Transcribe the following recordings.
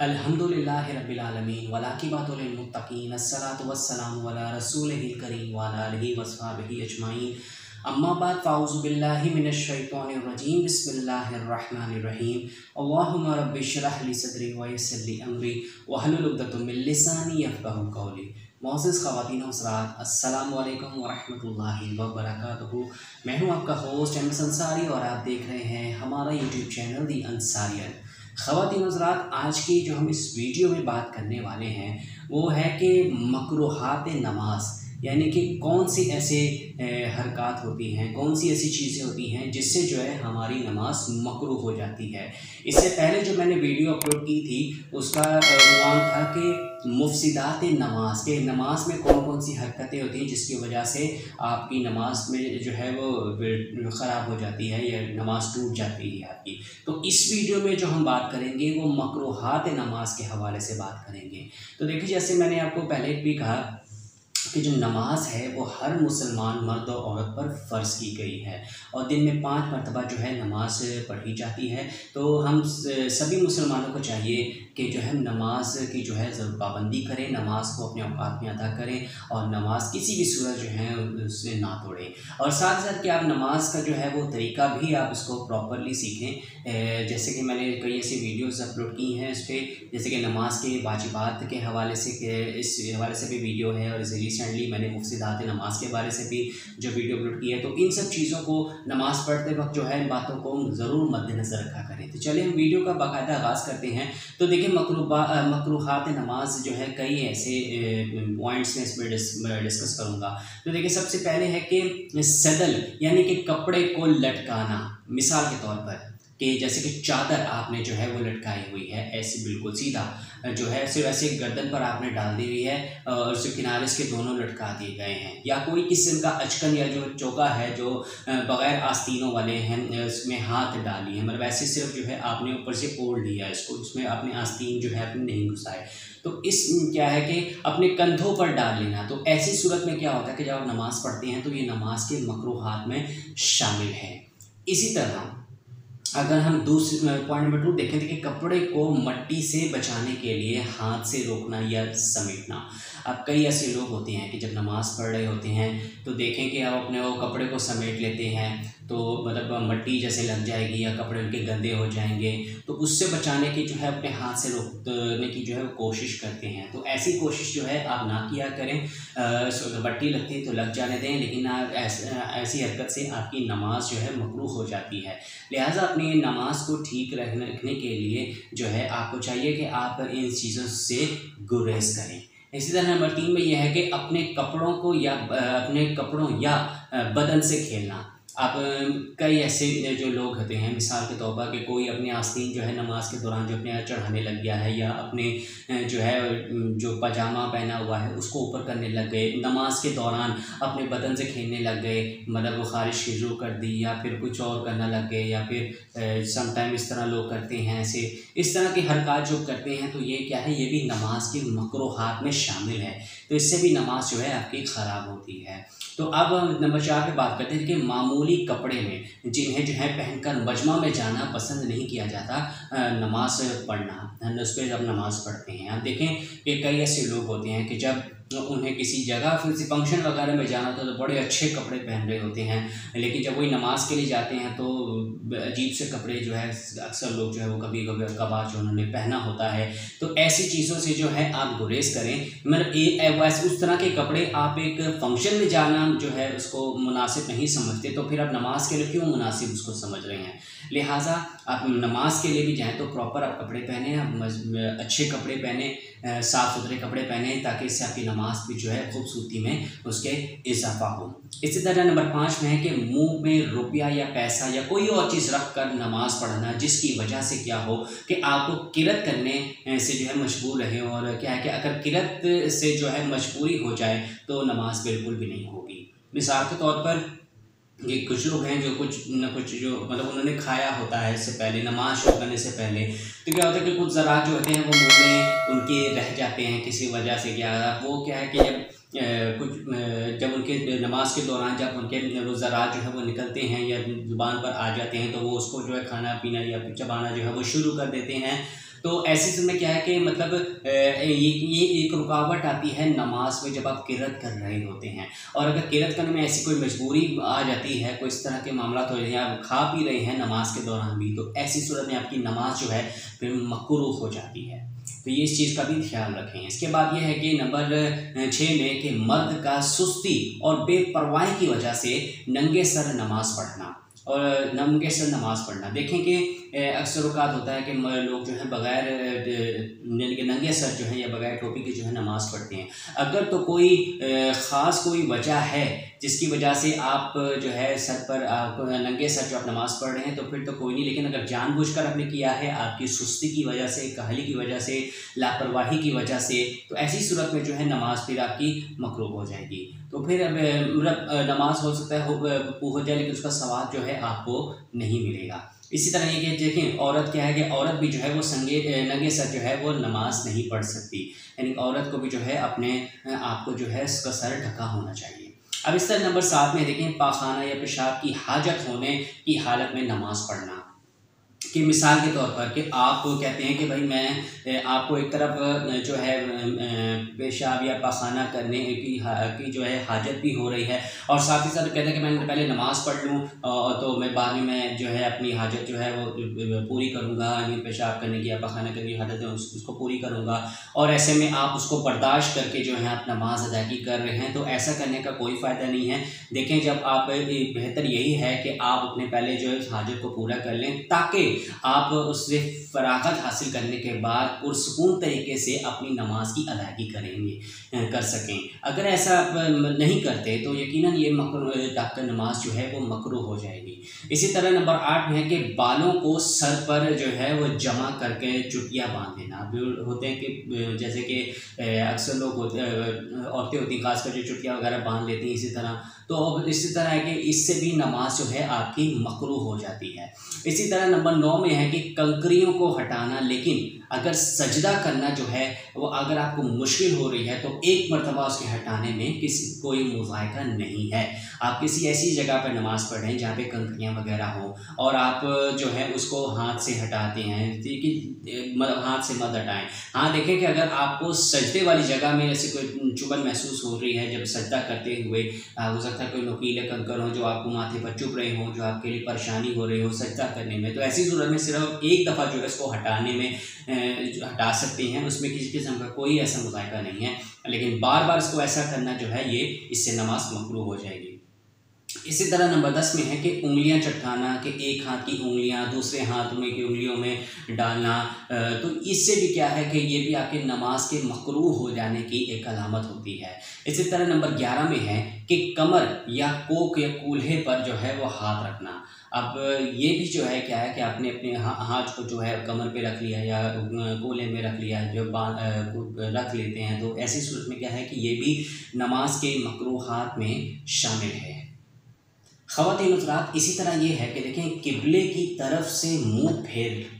अल्हम्दुलिल्लाहि रब्बिल आलमीन वलाकिबातुल मुत्तकीन अस्सलातु वस्सलामु अला रसूलिहिल करीम व अला आलिहि वस्हबिहि अजमाइन अम्मा बाद फ़ाऊज़ु बिल्लाहि मिनश शैतानिर रजीम बिस्मिल्लाहिर रहमानिर रहीम अल्लाहुम्मा रब्बि इश्रह ली सदरी व यस्सिर ली अमरी वहलुल उक़दतम मिन लिसानी यफ़क़हू क़ौली। मोअज़्ज़िज़ ख़वातीन व हज़रात, अस्सलामु अलैकुम व रहमतुल्लाहि व बरकातुहू। मैं हूँ आपका होस्ट एमएस अंसारी और आप देख रहे हैं हमारा यूट्यूब चैनल दी अंसारियत। ख़वातीन हज़रात, आज की जो हम इस वीडियो में बात करने वाले हैं वो है कि मकरूहात नमाज, यानी कि कौन सी ऐसे हरकत होती हैं, कौन सी ऐसी चीज़ें होती हैं जिससे जो है हमारी नमाज मकरूह हो जाती है। इससे पहले जो मैंने वीडियो अपलोड की थी उसका उन्वान था कि मुफ़सिदात नमाज, के नमाज में कौन कौन सी हरकतें होती हैं जिसकी वजह से आपकी नमाज में जो है वो ख़राब हो जाती है या नमाज टूट जाती है आपकी। तो इस वीडियो में जो हम बात करेंगे वो मकरूहात नमाज के हवाले से बात करेंगे। तो देखिए, जैसे मैंने आपको पहले भी कहा कि जो नमाज है वो हर मुसलमान मर्द और औरत पर फ़र्ज़ की गई है और दिन में 5 मरतबा जो है नमाज पढ़ी जाती है। तो हम सभी मुसलमानों को चाहिए कि जो है नमाज की जो है ज़रूर पाबंदी करें, नमाज को अपने औकात में अदा करें और नमाज किसी भी सूरत जो है उससे ना तोड़ें। और साथ साथ कि आप नमाज का जो है वो तरीका भी आप इसको प्रॉपरली सीखें। जैसे कि मैंने कई ऐसी वीडियोस अपलोड की हैं इस पर, जैसे कि नमाज के वाजिबात के हवाले से, इस हवाले से भी वीडियो है और रिसेंटली मैंने मुफ़सिदात नमाज के बारे से भी जो वीडियो अपलोड की है। तो इन सब चीज़ों को नमाज पढ़ते वक्त जो है इन बातों को ज़रूर मद्देनज़र रखा करें। तो चलिए हम वीडियो का बाकायदा आगाज़ करते हैं। तो देखिए, मकरूहात नमाज जो है कई ऐसे पॉइंट्स में इसमें डिस्कस करूँगा। तो देखिए, सबसे पहले है कि सदल, यानी कि कपड़े को लटकाना। मिसाल के तौर पर कि जैसे कि चादर आपने जो है वो लटकाई हुई है, ऐसे बिल्कुल सीधा जो है सिर्फ ऐसे गर्दन पर आपने डाल दी हुई है और उसके किनारे इसके दोनों लटका दिए गए हैं, या कोई किस्म का अचकन या जो चौका है जो बग़ैर आस्तीनों वाले हैं उसमें हाथ डाली है, मतलब ऐसे सिर्फ जो है आपने ऊपर से ओढ़ लिया इसको, उसमें आपने आस्तीन जो है अपने नहीं घुसाए। तो इस क्या है कि अपने कंधों पर डाल लेना। तो ऐसी सूरत में क्या होता है कि जब आप नमाज़ पढ़ते हैं तो ये नमाज के मकरूहात में शामिल है। इसी तरह अगर हम दूसरे पॉइंट नंबर 2 देखें तो कि कपड़े को मट्टी से बचाने के लिए हाथ से रोकना या समेटना। अब कई ऐसे लोग होते हैं कि जब नमाज़ पढ़ रहे होते हैं तो देखें कि आप अपने वो कपड़े को समेट लेते हैं, तो मतलब मट्टी जैसे लग जाएगी या कपड़े उनके गंदे हो जाएंगे, तो उससे बचाने की जो है अपने हाथ से रोकने की जो है कोशिश करते हैं। तो ऐसी कोशिश जो है आप ना किया करें। मट्टी लगती है तो लग जाने दें, लेकिन ऐसी हरकत से आपकी नमाज जो है मकरूह हो जाती है। लिहाजा अपनी नमाज को ठीक रखने के लिए जो है आपको चाहिए कि आप इन चीज़ों से गुरेज करें। इसी तरह नंबर 3 में यह है कि अपने कपड़ों या बदन से खेलना। अब कई ऐसे जो लोग होते हैं, मिसाल के तौर पर कि कोई अपने आस्तीन जो है नमाज के दौरान जो अपने चढ़ाने लग गया है, या अपने जो है जो पजामा पहना हुआ है उसको ऊपर करने लग गए, नमाज के दौरान अपने बदन से खेलने लग गए, मतलब वो खारिश शुरू कर दी या फिर कुछ और करना लग गए, या फिर समटाइम इस तरह लोग करते हैं ऐसे इस तरह की हरकत जो करते हैं, तो ये क्या है, ये भी नमाज के मकरूहात में शामिल है। तो इससे भी नमाज जो है आपकी ख़राब होती है। तो अब नंबर 4 पे बात करते हैं कि मामूली कपड़े में जिन्हें जो है पहनकर मजमा में जाना पसंद नहीं किया जाता, नमाज पढ़ना, उस पर जब नमाज़ पढ़ते हैं। आप देखें कि कई ऐसे लोग होते हैं कि जब उन्हें किसी जगह किसी फंक्शन वगैरह में जाना था तो बड़े अच्छे कपड़े पहन रहे होते हैं, लेकिन जब वही नमाज के लिए जाते हैं तो अजीब से कपड़े जो है अक्सर लोग जो है वो कभी कभार जो उन्होंने पहना होता है। तो ऐसी चीज़ों से जो है आप गुरेज करें। मतलब वैसे उस तरह के कपड़े आप एक फंक्शन में जाना जो है उसको मुनासिब नहीं समझते, तो फिर आप नमाज के लिए क्यों मुनासिब उसको समझ रहे हैं। लिहाजा आप नमाज के लिए भी जाएँ तो प्रॉपर आप कपड़े पहने, आप अच्छे कपड़े पहने, साफ़ सुथरे कपड़े पहने, ताकि इससे आपकी नमाज भी जो है खूबसूरती में उसके इजाफा हो। इसी तरह नंबर 5 में है कि मुंह में रुपया या पैसा या कोई और चीज़ रख कर नमाज पढ़ना, जिसकी वजह से क्या हो कि आपको किरत करने से जो है मजबूर रहे। और क्या है कि अगर किरत से जो है मजबूरी हो जाए तो नमाज बिल्कुल भी नहीं होगी। मिसाल के तौर पर ये कुछ लोग हैं जो कुछ न कुछ जो मतलब उन्होंने खाया होता है इससे पहले, नमाज शुरू करने से पहले, तो क्या होता है कि कुछ ज़रात जो होते हैं वो मुंह में उनके रह जाते हैं किसी वजह से। वो क्या है कि जब उनके नमाज के दौरान जब उनके वो ज़रात जो है वो निकलते हैं या ज़ुबान पर आ जाते हैं, तो वो उसको जो है खाना पीना या चबाना जो है वो शुरू कर देते हैं। तो ऐसी सूरत में क्या है कि मतलब ये एक रुकावट आती है नमाज में जब आप किरत कर रहे होते हैं। और अगर किरत करने में ऐसी कोई मजबूरी आ जाती है, कोई इस तरह के मामला हो रहे हैं, आप खा पी रहे हैं नमाज के दौरान भी, तो ऐसी सूरत में आपकी नमाज जो है फिर मकरूह हो जाती है। तो ये इस चीज़ का भी ख्याल रखें। इसके बाद ये है कि नंबर 6 में कि मर्द का सुस्ती और बेपरवाही की वजह से नंगे सर नमाज पढ़ना और नंगे सर नमाज पढ़ना। देखें कि अक्सर औक़ात होता है कि लोग जो है बग़ैर यानी कि नंगे सर जो है या बग़ैर टोपी के जो है नमाज़ पढ़ते हैं। अगर तो कोई ख़ास कोई वजह है जिसकी वजह से आप जो है सर पर आप नंगे सर जो आप नमाज़ पढ़ रहे हैं तो फिर तो कोई नहीं, लेकिन अगर जानबूझकर आपने किया है, आपकी सुस्ती की वजह से, काहली की वजह से, लापरवाही की वजह से, तो ऐसी सूरत में जो है नमाज फिर आपकी मकरूह हो जाएगी। तो फिर मतलब नमाज हो सकता है हो जाए, लेकिन उसका सवाब जो है आपको नहीं मिलेगा। इसी तरह ये कि देखें औरत क्या है कि औरत भी जो है वो नंगे सर जो है वो नमाज नहीं पढ़ सकती, यानी औरत को भी जो है अपने आप को जो है उसका सर ढका होना चाहिए। अब इस तरह नंबर 7 में देखें पाखाना या पेशाब की हाजत होने की हालत में नमाज पढ़ना। कि मिसाल के तौर पर कि आप कहते हैं कि भाई मैं आपको एक तरफ जो है पेशाब या पाखाना करने की जो है हाजत भी हो रही है, और साथ ही साथ कहते हैं कि मैं पहले नमाज़ पढ़ लूँ तो मैं बाद में मैं जो है अपनी हाजत जो है वो पूरी करूँगा, यानी पेशाब करने की या पाखाना करने की हाजत है उसको पूरी करूँगा, और ऐसे में आप उसको बर्दाश्त करके जो है आप नमाज अदायगी कर रहे हैं, तो ऐसा करने का कोई फ़ायदा नहीं है। देखें जब आप बेहतर यही है कि आप अपने पहले जो है उस हाजत को पूरा कर लें, ताकि आप उससे फरागत हासिल करने के बाद पुरसुकून तरीके से अपनी नमाज की अदायगी कर सकें। अगर ऐसा नहीं करते तो यकीनन ये आपका नमाज जो है वो मकरूह हो जाएगी। इसी तरह नंबर 8 में है कि बालों को सर पर जो है वो जमा करके चुटिया बांध देना। होते हैं कि जैसे कि अक्सर लोग औरतें होती हैं खासकर जो चुटिया वगैरह बांध लेती हैं, इसी तरह है कि इससे भी नमाज जो है आपकी मकरूह हो जाती है। इसी तरह नंबर 9 में है कि कंकरियों को हटाना, लेकिन अगर सजदा करना जो है वो अगर आपको मुश्किल हो रही है तो एक मरतबा उसके हटाने में कोई मुज़ायका नहीं है। आप किसी ऐसी जगह पर नमाज़ पढ़ें जहाँ पे कंकरियाँ वगैरह हों और आप जो है उसको हाथ से हटाते हैं, मतलब हाथ से मत हटाएं। हाँ, देखें कि अगर आपको सजदे वाली जगह में ऐसे कोई चुभन महसूस हो रही है जब सजदा करते हुए, हो सकता है कोई नुकीले कंकर हो जो आपको माथे पर चुभ रहे हों, जो आपके लिए परेशानी हो रही हो सजदा करने में, तो ऐसी सूरत में सिर्फ एक दफ़ा जो है इसको हटाने में हटा सकते हैं, उसमें किसी किस्म का कोई ऐसा मुज़ायका नहीं है। लेकिन बार बार इसको ऐसा करना जो है ये इससे नमाज मकरूह हो जाएगी। इसी तरह नंबर 10 में है कि उंगलियां चटकाना, कि एक हाथ की उंगलियां दूसरे हाथ में की उंगलियों में डालना, तो इससे भी क्या है कि ये भी आपके नमाज के मकरूह हो जाने की एक अलामत होती है। इसी तरह नंबर 11 में है कि कमर या कोक या कूल्हे पर जो है वो हाथ रखना। अब ये भी जो है क्या है कि आपने अपने हाथ को जो है कमर पे रख लिया या कूल्हे में रख लिया, जो रख लेते हैं, तो ऐसी सूरत में क्या है कि ये भी नमाज के मकरूहात में शामिल है। ख़वातीन हज़रात, इसी तरह ये है कि देखें किबले की तरफ से मुंह फेर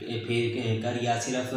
कर या सिर्फ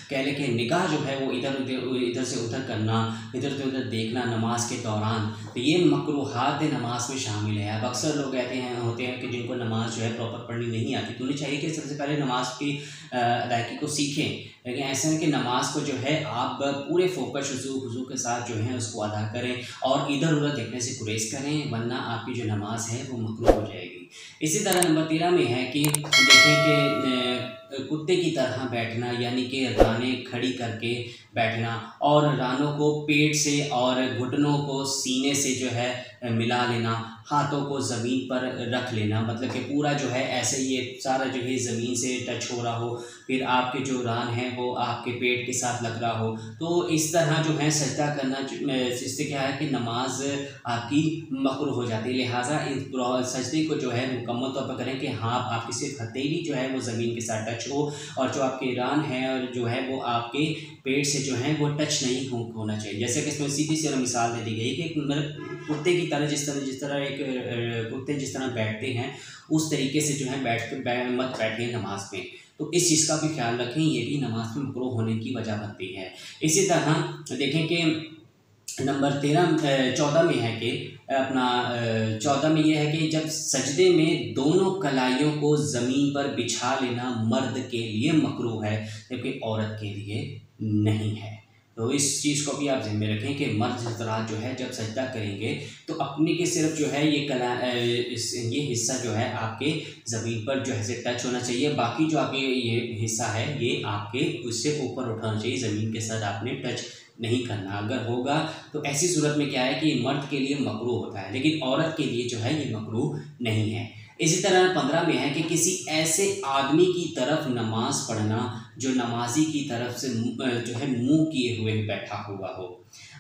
कह लें कि निगाह जो है वो इधर से उधर करना, इधर से उधर देखना नमाज के दौरान, तो ये मकरूहात नमाज में शामिल है। अब अक्सर लोग होते हैं कि जिनको नमाज जो है प्रॉपर पढ़नी नहीं आती, तो उन्हें चाहिए कि सबसे पहले नमाज की अदायगी को सीखें। लेकिन ऐसा है कि नमाज को जो है आप पूरे फोकस हुजू के साथ जो है उसको अदा करें और इधर उधर देखने से गुरेज करें, वरना आपकी जो नमाज है वो मकरूह हो जाएगी। इसी तरह नंबर 13 में है कि देखें कि कुत्ते की तरह बैठना, यानी कि रानें खड़ी करके बैठना और रानों को पेट से और घुटनों को सीने से जो है मिला लेना, हाथों को ज़मीन पर रख लेना, मतलब कि पूरा जो है ऐसे ये सारा जो है ज़मीन से टच हो रहा हो, फिर आपके जो रान हैं वो आपके पेट के साथ लग रहा हो, तो इस तरह जो है सजदा करना, इससे क्या है कि नमाज आपकी मकरूह हो जाती है। लिहाजा इस सजदे को जो है मुकम्मल तौर पर करें कि हाँ आपकी सिर्फ हथेली जो है वो ज़मीन के साथ टच हो और जो आपके रान है और जो है वो आपके पेट से जो है वो टच नहीं होना चाहिए। जैसे कि इसमें सीधी सी मिसाल दे दी गई कि मतलब कुत्ते की तरह जिस तरह एक कुत्ते जिस तरह बैठते हैं उस तरीके से जो है मत बैठे नमाज में, तो इस चीज़ का भी ख्याल रखें, ये भी नमाज में मकरूह होने की वजह बनती है। इसी तरह देखें कि नंबर 14 में है कि अपना 14 में ये है कि जब सजदे में दोनों कलाइयों को ज़मीन पर बिछा लेना मर्द के लिए मकरूह है, जबकि औरत के लिए नहीं है। तो इस चीज़ को भी आप ज़हन में रखें कि मर्द हज़रात जो है जब सजदा करेंगे तो अपने के सिर्फ जो है ये हिस्सा जो है आपके ज़मीन पर जो है से टच होना चाहिए, बाकी जो आपके ये हिस्सा है ये आपके उससे ऊपर उठाना चाहिए, ज़मीन के साथ आपने टच नहीं करना। अगर होगा तो ऐसी सूरत में क्या है कि मर्द के लिए मकरूह होता है, लेकिन औरत के लिए जो है ये मकरूह नहीं है। इसी तरह 15 में है कि किसी ऐसे आदमी की तरफ नमाज पढ़ना जो नमाजी की तरफ से जो है मुंह किए हुए बैठा हुआ हो।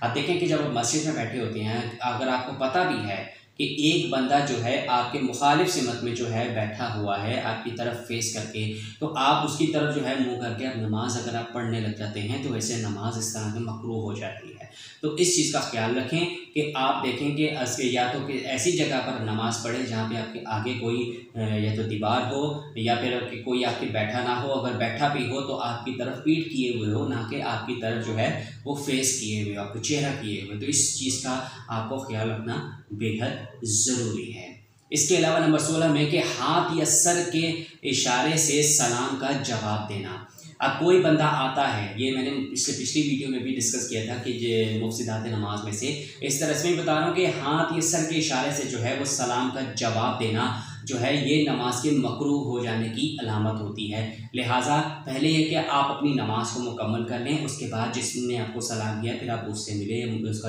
अब देखें कि जब आप मस्जिद में बैठे होते हैं, अगर आपको पता भी है कि एक बंदा जो है आपके मुखालिफ सिमत में जो है बैठा हुआ है आपकी तरफ फेस करके, तो आप उसकी तरफ जो है मुंह करके आप नमाज अगर आप पढ़ने लग जाते हैं तो वैसे नमाज इस तरह से मकरूह हो जाती है। तो इस चीज़ का ख्याल रखें कि आप देखें कि या तो कि ऐसी जगह पर नमाज़ पढ़ें जहाँ पे आपके आगे कोई या तो दीवार हो या फिर कोई आपके बैठा ना हो, अगर बैठा भी हो तो आपकी तरफ पीठ किए हुए हो, ना कि आपकी तरफ जो है वो फेस किए हुए, आपको चेहरा किए हुए। तो इस चीज़ का आपको ख्याल रखना बेहद ज़रूरी है। इसके अलावा नंबर 16 में कि हाथ या सर के इशारे से सलाम का जवाब देना। अब कोई बंदा आता है, ये मैंने पिछली वीडियो में भी डिस्कस किया था कि ये मुफ्सिदात नमाज में से, इस तरह से मैं बता रहा हूँ कि हाथ या सर के इशारे से जो है वो सलाम का जवाब देना जो है ये नमाज के मकरूह हो जाने की अलामत होती है। लिहाजा पहले ये कि आप अपनी नमाज को मुकम्मल कर लें, उसके बाद जिसने आपको सलाम किया फिर आप उससे मिले,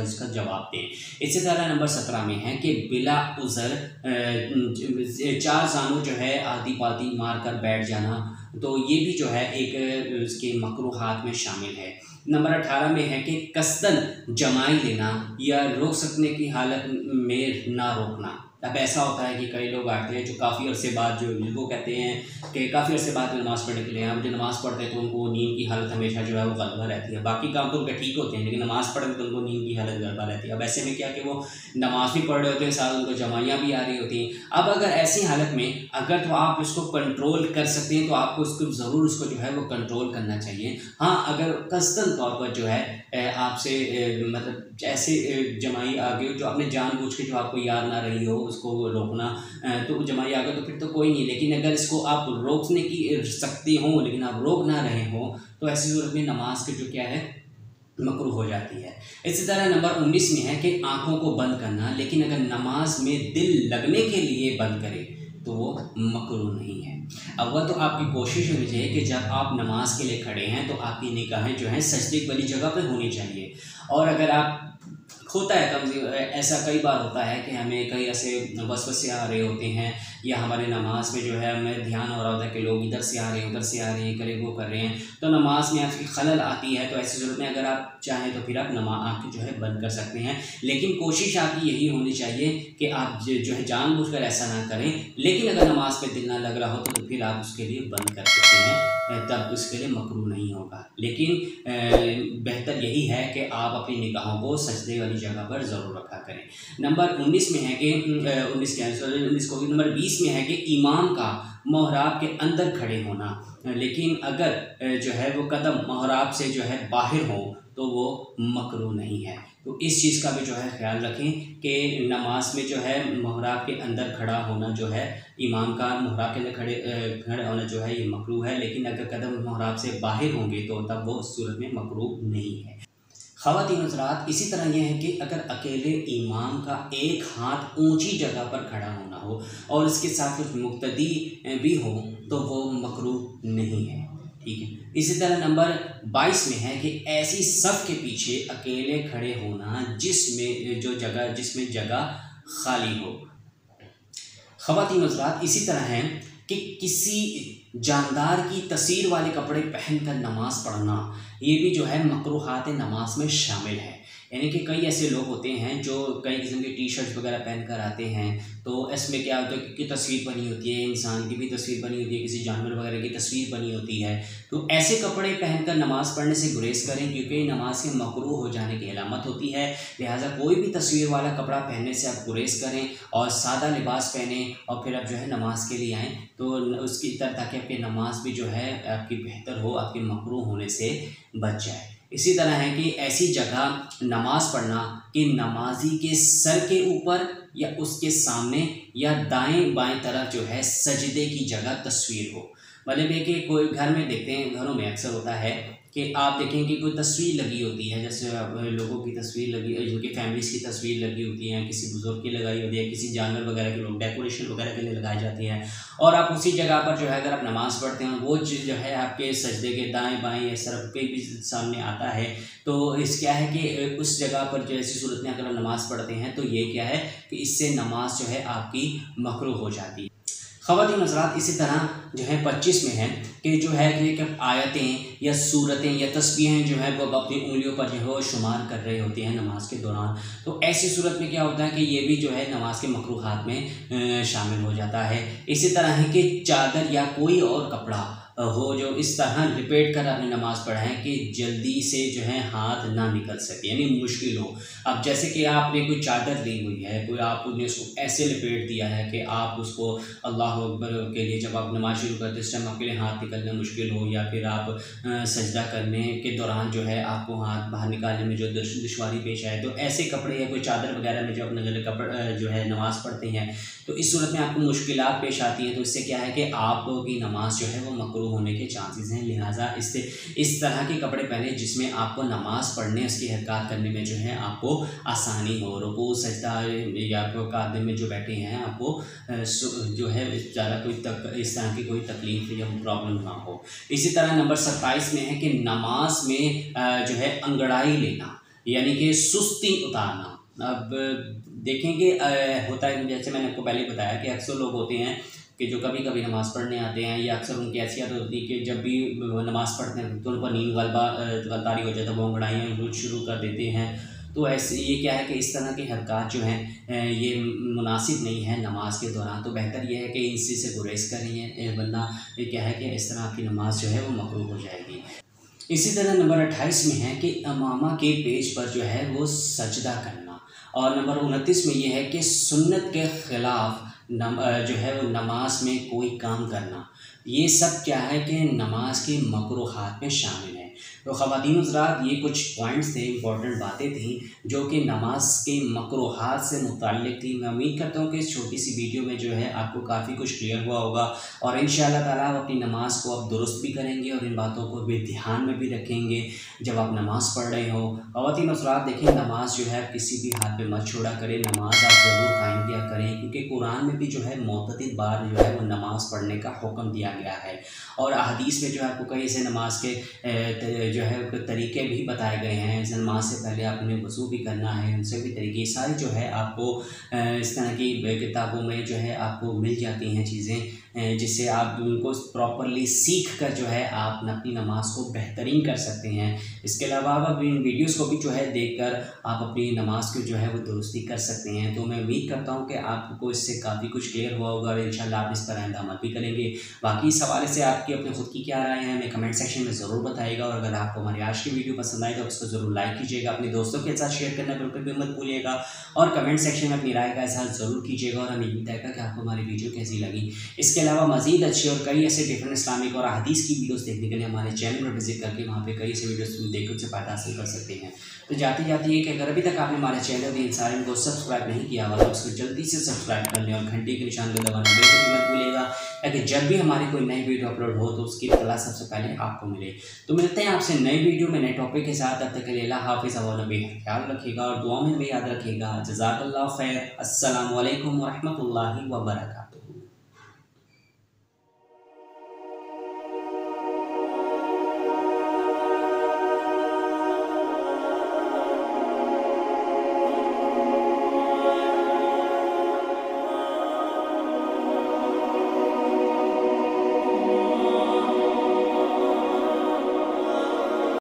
इसका जवाब दें। इसी तरह नंबर 17 में है कि बिला उज़र 4 जानों जो है आधी पाती मार कर बैठ जाना, तो ये भी जो है एक उसके मकरूहात में शामिल है। नंबर 18 में है कि कसदन जमाई लेना या रोक सकने की हालत में ना रोकना। अब ऐसा होता है कि कई लोग आते हैं जो काफ़ी अरसे बाद, जो जिनको कहते हैं कि काफ़ी अरसे बाद नमाज़ पढ़ने के लिए हम जो नमाज़ पढ़ते हैं तो उनको नींद की हालत हमेशा जो है वो गलबा रहती है। बाकी काम तो उनके ठीक होते हैं लेकिन नमाज़ पढ़ते तो उनको नींद की हालत गलबा रहती है। अब ऐसे में क्या कि वो नमाज़ भी पढ़ रहे होते हैं, साथ उनको जमाइयाँ भी आ रही होती हैं। अब अगर ऐसी हालत में अगर तो आप इसको कंट्रोल कर सकते हैं तो आपको इसको ज़रूर उसको जो है वो कंट्रोल करना चाहिए। हाँ, अगर कसदन तौर पर जो है आपसे मतलब ऐसे जमाई आ गई जो आपने जानबूझ के जो आपको याद ना रही हो उसको रोकना, तो जमाई आ गए तो फिर तो कोई नहीं, लेकिन अगर इसको आप रोकने की सकते हो लेकिन आप रोक ना रहे हो तो ऐसी सूरत में नमाज के जो क्या है मकरूह हो जाती है। इसी तरह नंबर 19 में है कि आँखों को बंद करना, लेकिन अगर नमाज में दिल लगने के लिए बंद करे तो वो मकरूह नहीं है। अव्वल तो आपकी कोशिश होनी चाहिए कि जब आप नमाज के लिए खड़े हैं तो आपकी निगाहें जो हैं सजदे वाली जगह पर होनी चाहिए। और अगर आप होता है कभी ऐसा कई बार होता है कि हमें कई ऐसे वसवसे आ रहे होते हैं या हमारे नमाज में जो है हमें ध्यान हो रहा होता है कि लोग इधर से आ रहे हैं उधर से आ रहे हैं, करे वो कर रहे हैं, तो नमाज में आपकी खलल आती है। तो ऐसी सूरत में अगर आप चाहें तो फिर आप आँखें जो है बंद कर सकते हैं, लेकिन कोशिश आपकी यही होनी चाहिए कि आप जो है जानबूझकर ऐसा ना करें। लेकिन अगर नमाज पे दिल ना लग रहा हो तो फिर आप उसके लिए बंद कर सकते हैं, तब उसके लिए मकरूह नहीं होगा। लेकिन बेहतर यही है कि आप अपनी निगाहों को सजदे वाली जगह पर ज़रूर रखा करें। नंबर 19 में है कि 19 नंबर 20 में है कि इमाम का मोहराब के अंदर खड़े होना, लेकिन अगर जो है वो कदम मोहराब से जो है बाहर हो तो वो मकरूह नहीं है। तो इस चीज़ का भी जो है ख्याल रखें कि नमाज में जो है मोहराब के अंदर खड़ा होना जो है, इमाम का मोहराब के अंदर खड़े होना जो है ये मकरूह है, लेकिन अगर कदम मोहराब से बाहर होंगे तो तब वो उस सूरत में मकरूह नहीं है। ख़वातीन हज़रात, इसी तरह यह है कि अगर अकेले इमाम का एक हाथ ऊंची जगह पर खड़ा होना हो और इसके साथ कुछ मुक्तदी भी हो तो वो मकरूह नहीं है, ठीक है। इसी तरह नंबर 22 में है कि ऐसी सफ़ के पीछे अकेले खड़े होना जिसमें जगह खाली हो। ख़वातीन हज़रात, इसी तरह है कि किसी जानदार की तस्वीर वाले कपड़े पहनकर नमाज़ पढ़ना ये भी जो है मकरूहात नमाज में शामिल है। यानी कि कई ऐसे लोग होते हैं जो कई किस्म के टी शर्ट्स वगैरह पहनकर आते हैं, तो इसमें क्या होता है कि तस्वीर बनी होती है, इंसान की भी तस्वीर बनी होती है, किसी जानवर वगैरह की तस्वीर बनी होती है। तो ऐसे कपड़े पहनकर नमाज़ पढ़ने से गुरेज करें, क्योंकि नमाज के मकरूह हो जाने की अलामत होती है। लिहाजा कोई भी तस्वीर वाला कपड़ा पहनने से आप गुरेज करें और सादा लिबास पहने और फिर आप जो है नमाज के लिए आएँ तो उसकी तरह, ताकि आपकी नमाज भी जो है आपकी बेहतर हो, आपके मकरूह होने से बच जाए। इसी तरह है कि ऐसी जगह नमाज़ पढ़ना कि नमाजी के सर के ऊपर या उसके सामने या दाएं बाएं तरफ जो है सजदे की जगह तस्वीर हो। मतलब है कि कोई घर में देखते हैं, घरों में अक्सर होता है कि आप देखें कि कोई तस्वीर लगी होती है, जैसे लोगों की तस्वीर लगी, जिनकी फैमिलीज़ की तस्वीर लगी होती है, किसी बुजुर्ग की लगाई होती है, किसी जानवर वगैरह के लोग डेकोरेशन वगैरह के लिए लगाई जाती है, और आप उसी जगह पर जो है अगर आप नमाज़ पढ़ते हैं वो जो है आपके सजदे के दाएं बाएं इस तरफ के भी सामने आता है, तो इस क्या है कि उस जगह पर जो ऐसी सूरत में अगर आप नमाज़ पढ़ते हैं तो ये क्या है कि इससे नमाज जो है आपकी मकरूह हो जाती है। ख़वातीन हज़रात, इसी तरह जो है 25 में है कि जो है कि आयतें या सूरतें या तस्बीहें जो है वो अपनी उंगलियों पर जो है वो शुमार कर रहे होते हैं नमाज के दौरान। तो ऐसी सूरत में क्या होता है कि ये भी जो है नमाज के मकरूहात में शामिल हो जाता है। इसी तरह है कि चादर या कोई और कपड़ा हो जो इस तरह लिपेट कर आपने नमाज़ पढ़ाएं कि जल्दी से जो है हाथ ना निकल सके, यानी मुश्किल हो। अब जैसे कि आपने कोई चादर ली हुई है, कोई आपने उसको ऐसे लिपेट दिया है कि आप उसको अल्लाह अकबर के लिए जब आप नमाज शुरू करते इस टाइम आपके लिए हाथ निकलना मुश्किल हो, या फिर आप सजदा करने के दौरान जो है आपको हाथ बाहर निकालने में जो दुश्वारी पेश आए, तो ऐसे कपड़े या कोई चादर वगैरह में जब अपने कपड़े जो है नमाज़ पढ़ते हैं तो इस सूरत में आपको मुश्किलात पेश आती हैं। तो इससे क्या है कि आपकी नमाज जो है वो मकरूह होने के चांसेस हैं। लिहाजा इससे इस तरह के कपड़े पहने जिसमें आपको नमाज़ पढ़ने उसकी हरकत करने में जो है आपको आसानी हो, रुकू सजदा या कादे में जो बैठे हैं आपको जो है ज़्यादा कोई इस तरह की कोई तकलीफ या प्रॉब्लम ना हो। इसी तरह नंबर 27 में है कि नमाज में जो है अंगड़ाई लेना, यानी कि सुस्ती उतारना। अब देखेंगे होता है, जैसे मैंने आपको पहले बताया कि अक्सर लोग होते हैं कि जो कभी कभी नमाज़ पढ़ने आते हैं, या अक्सर उनकी ऐसी आदत होती है कि जब भी नमाज़ पढ़ते हैं तो उन पर नींद गलतारी हो जाता है, वो अंगड़ाइयाँ शुरू कर देते हैं। तो ऐसे ये क्या है कि इस तरह की हरकत जो हैं ये मुनासिब नहीं है नमाज के दौरान। तो बेहतर ये है कि इसी से गुरेज करें, वरना ये क्या है कि इस तरह आपकी नमाज जो है वो मकरूह हो जाएगी। इसी तरह नंबर 28 में है कि इमामा के पेज पर जो है वो सजदा करना, और नंबर 29 में ये है कि सुन्नत के ख़िलाफ़ जो है वो नमाज में कोई काम करना। ये सब क्या है कि नमाज के मकरूहात में शामिल है। तो ख़वातीन हज़रात, ये कुछ पॉइंट्स थे, इंपॉर्टेंट बातें थी जो कि नमाज के मकरूहात से मुताल्लिक़ थी। मैं उम्मीद करता हूँ कि इस छोटी सी वीडियो में जो है आपको काफ़ी कुछ क्लियर हुआ होगा, और इंशाअल्लाह ताला आप अपनी नमाज को आप दुरुस्त भी करेंगे और इन बातों को भी ध्यान में भी रखेंगे जब आप नमाज़ पढ़ रहे हो। ख़वातीन हज़रात, देखें नमाज जो है किसी भी हाथ पे मत छोड़ा करें, नमाज आप ज़रूर कायम किया करें, क्योंकि कुरान में भी जो है मुतअद्दिद बार जो है वो नमाज़ पढ़ने का हुक्म दिया गया है, और हदीस में जो है आपको कई से नमाज के जो है तरीके भी बताए गए हैं। नमाज से पहले आपने वज़ू भी करना है, उनसे भी तरीके सारे जो है आपको इस तरह की किताबों में जो है आपको मिल जाती हैं चीज़ें, जिससे आप उनको प्रॉपरली सीख कर जो है आप अपनी नमाज को बेहतरीन कर सकते हैं। इसके अलावा आप इन वीडियोस को भी जो है देखकर आप अपनी नमाज को जो है वो दुरुस्ती कर सकते हैं। तो मैं उम्मीद करता हूँ कि आपको इससे काफ़ी कुछ क्लियर हुआ होगा, और इंशाल्लाह आप इस पर आइंदा अमल भी करेंगे। बाकी इस हवाले से आपकी अपनी खुद की क्या राय है हमें कमेंट सेक्शन में ज़रूर बताइएगा, और अगर आपको हमारी आज की वीडियो पसंद आए तो उसको ज़रूर लाइक कीजिएगा, अपने दोस्तों के साथ शेयर करना बिल्कुल भी मत भूलिएगा, और कमेंट सेक्शन में अपनी राय का इज़हार ज़रूर कीजिएगा, और हमें बताएगा कि आपको हमारी वीडियो कैसी लगी। इसके अलावा मज़ीद अच्छे और कई ऐसे डिफरेंट इस्लामिक और हदीस की वीडियोस देखने के लिए हमारे चैनल पर विजिट करके वहाँ पे कई ऐसे वीडियोस देख कर फ़ायदा हासिल कर सकते हैं। तो जाते जाते ये कि अगर अभी तक आपने हमारे चैनल दी इंसारिन को सब्सक्राइब नहीं किया हुआ तो उसको जल्दी से सब्सक्राइब कर लें, और घंटे के निशान को दबाना बिल्कुल भी मत भूलिएगा, ताकि जब भी हमारी कोई नई वीडियो अपलोड हो तो उसकी इत्तला सबसे पहले आपको मिले। तो मिलते हैं आपसे नई वीडियो में नए टॉपिक के साथ। तब तक के लिए अल्लाह हाफ़िज़, ख्याल रखिएगा और दुआ में हमें याद रखिएगा। जज़ाकल्लाह खैर। अस्सलामु अलैकुम व रहमतुल्लाहि व बरकातुहू।